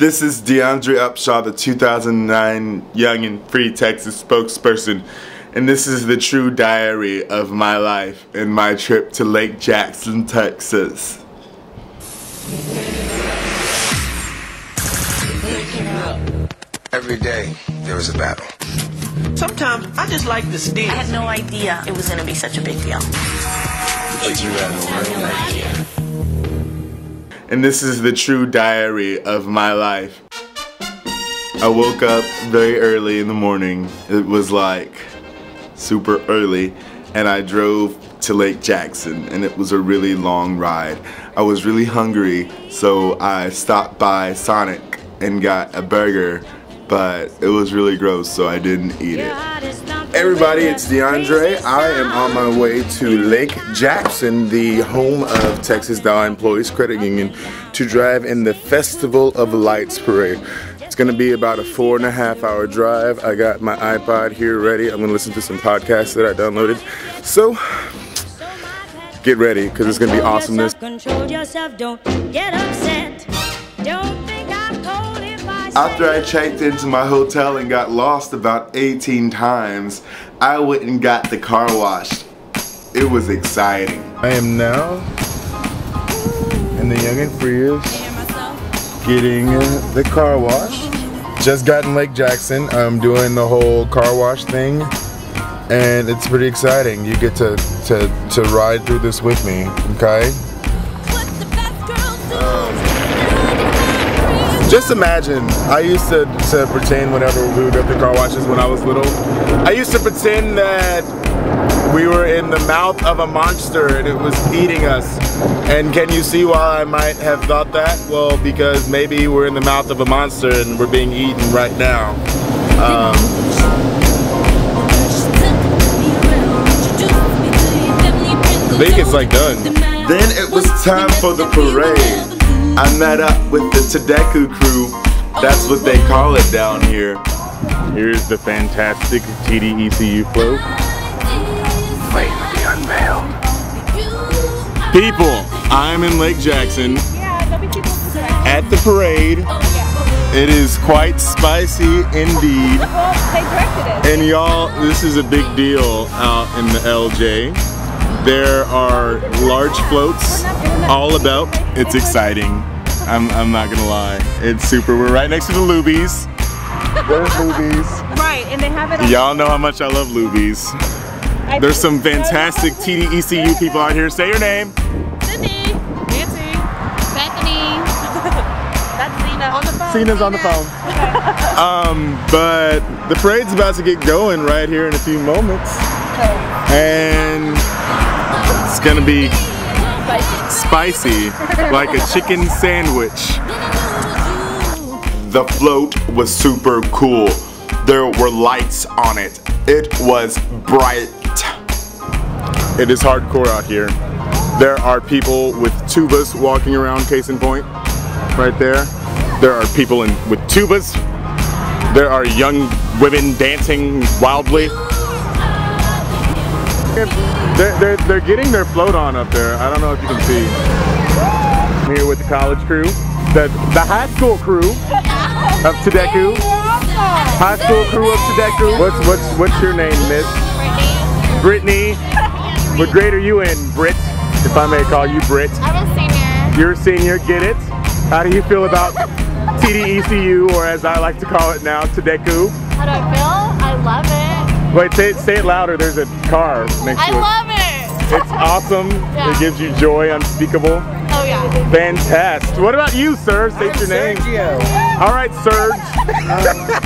This is DeAndre Upshaw, the 2009 Young and Free Texas spokesperson, and this is the true diary of my life and my trip to Lake Jackson, Texas. Every day there was a battle. Sometimes I just like the steam. I had no idea it was going to be such a big deal. But you had no idea. And this is the true diary of my life. I woke up very early in the morning. It was like super early, and I drove to Lake Jackson, and it was a really long ride. I was really hungry, so I stopped by Sonic and got a burger, but it was really gross, so I didn't eat it. Everybody, it's DeAndre. I am on my way to Lake Jackson, the home of Texas Dollar Employees Credit Union, to drive in the Festival of Lights Parade. It's gonna be about a 4.5-hour drive. I got my iPod here ready. I'm gonna listen to some podcasts that I downloaded. So, get ready, because it's gonna be awesomeness. Control yourself, don't get upset. Don't think I'm cold if I say. After I checked into my hotel and got lost about 18 times, I went and got the car washed. It was exciting. I am now in the Young and Free getting the car wash. Just got in Lake Jackson. I'm doing the whole car wash thing, and it's pretty exciting. You get to ride through this with me, okay? Just imagine, I used to pretend whenever we would go to car washes when I was little, I used to pretend that we were in the mouth of a monster and it was eating us. And can you see why I might have thought that? Well, because maybe we're in the mouth of a monster and we're being eaten right now. I think it's like done. Then it was time for the parade. I met up with the Tadeku crew. That's what they call it down here. Here's the fantastic TDECU float. Wait to be unveiled. People, I'm in Lake Jackson at the parade. It is quite spicy indeed. And y'all, this is a big deal out in the LJ. There are large floats all about. It's exciting. I'm not gonna lie. It's super. We're right next to the Lubies. There's Lubies. Right, and they have it. Y'all know how much I love Lubies. There's some fantastic TDECU people out here. Say your name. Sydney, Nancy, Bethany. That's Zena on the phone. Cena's on the phone. But the parade's about to get going right here in a few moments. And it's gonna be spicy like a chicken sandwich. The float was super cool. There were lights on it. It was bright. It is hardcore out here. There are people with tubas walking around, case in point, right there. There are people with tubas. There are young women dancing wildly. They're getting their float on up there. I don't know if you can see. I'm here with the college crew, the high school crew of Tadeku. High school crew of Tadeku. What's your name, Miss? Brittany. What grade are you in, Britt? If I may call you Britt. I'm a senior. You're a senior. Get it? How do you feel about TDECU, or as I like to call it now, Tadeku? How do I feel? I love it. Wait, say it louder. There's a car next to it. I love it. It's awesome. Yeah. It gives you joy unspeakable. Oh yeah. Fantastic. What about you, sir? State your name. Sergio. All right, Serge.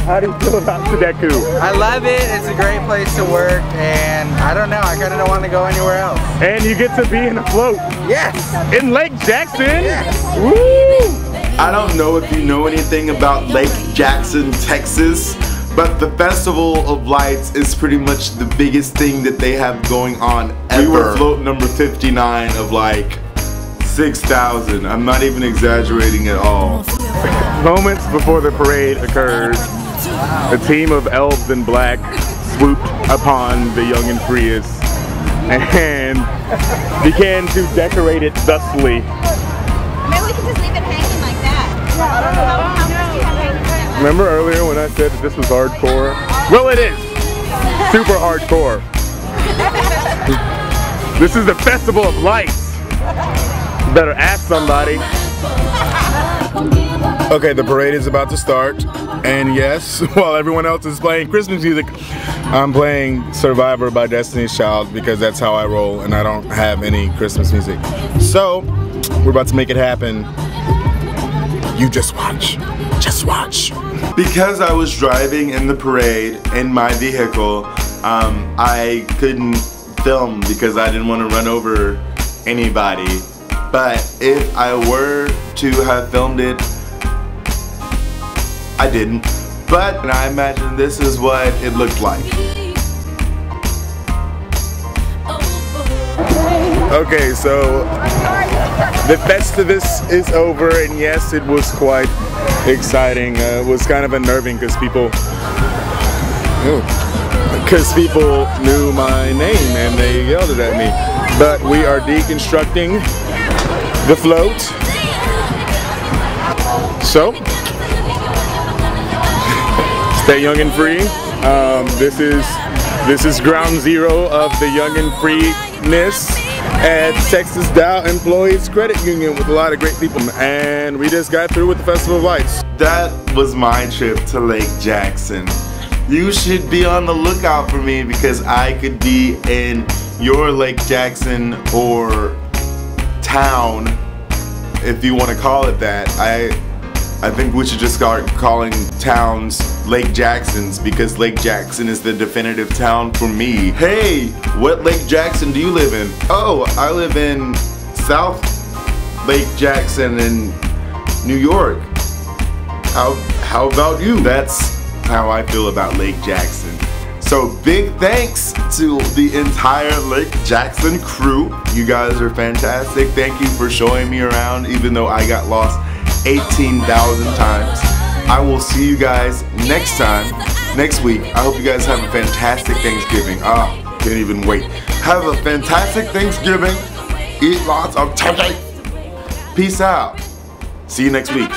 How do you feel about Tadeku? I love it. It's a great place to work, and I don't know. I kind of don't want to go anywhere else. And you get to be in a float. Yes. In Lake Jackson. Yes. Woo! I don't know if you know anything about Lake Jackson, Texas, but the Festival of Lights is pretty much the biggest thing that they have going on ever. We were float number 59 of like 6,000. I'm not even exaggerating at all. Moments before the parade occurred, a team of elves in black swooped upon the Young and Freest and began to decorate it thusly. Maybe we can just leave it hanging like that. I don't know how Remember earlier when I said that this was hardcore? Well, it is. Super hardcore. This is the Festival of Lights. You better ask somebody. Okay, the parade is about to start. And yes, while everyone else is playing Christmas music, I'm playing Survivor by Destiny's Child because that's how I roll and I don't have any Christmas music. So, we're about to make it happen. You just watch. Just watch. Because I was driving in the parade in my vehicle, I couldn't film because I didn't want to run over anybody. But if I were to have filmed it, I didn't. But I imagine this is what it looked like. Okay, so the Festivus is over, and yes, it was quite exciting. It was kind of unnerving because people knew my name and they yelled it at me. But we are deconstructing the float. So, stay young and free. This is ground zero of the young and freeness at Texas Dow Employees Credit Union with a lot of great people. And we just got through with the Festival of Lights. That was my trip to Lake Jackson. You should be on the lookout for me because I could be in your Lake Jackson or town, if you want to call it that. I think we should just start calling towns Lake Jacksons because Lake Jackson is the definitive town for me. Hey, what Lake Jackson do you live in? Oh, I live in South Lake Jackson in New York. How about you? That's how I feel about Lake Jackson. So big thanks to the entire Lake Jackson crew. You guys are fantastic. Thank you for showing me around even though I got lost 18,000 times. I will see you guys next time, next week. I hope you guys have a fantastic Thanksgiving. Can't even wait. Have a fantastic Thanksgiving. Eat lots of turkey. Peace out. See you next week.